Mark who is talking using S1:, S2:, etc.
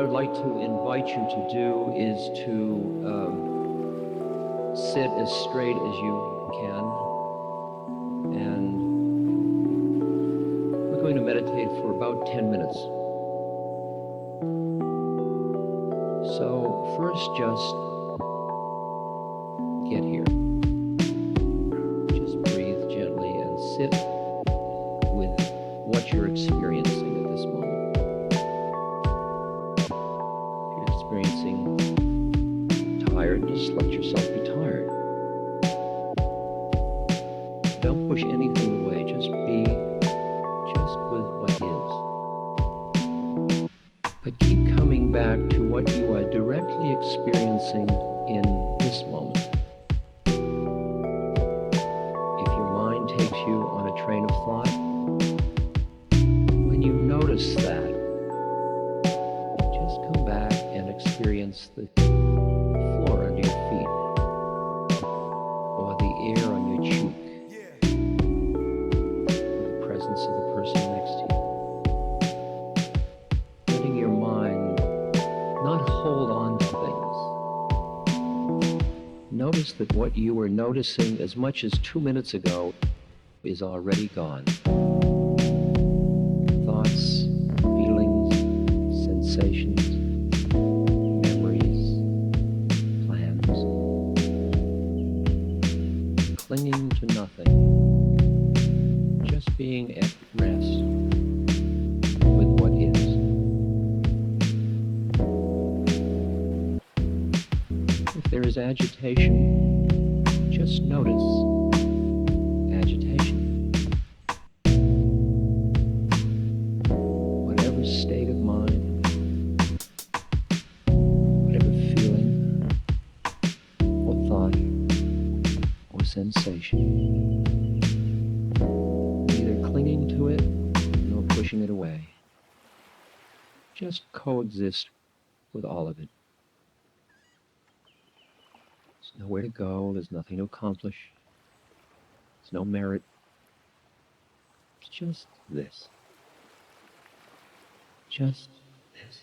S1: I would like to invite you to do is to sit as straight as you can, and we're going to meditate for about 10 minutes. So first, just get here. Just breathe gently and sit with what you're experiencing at this moment. If you're experiencing tiredness, let yourself be tired. Don't push anything away, just be just with what is. But keep coming back to what you are directly experiencing in this moment. If your mind takes you on a train of thought, when you notice that, just come back and experience the floor under your feet, or the air on your cheek, or the presence of the person next to you. Letting your mind not hold on to things. Notice that what you were noticing as much as 2 minutes ago is already gone. Thoughts, feelings, sensations, memories, plans. Clinging to nothing. Just being at rest with what is. If there is agitation, just notice agitation. Whatever state of mind, whatever feeling, or thought, or sensation, neither clinging to it nor pushing it away. Just coexist with all of it. There's nowhere to go, there's nothing to accomplish, there's no merit. It's just this. Just this.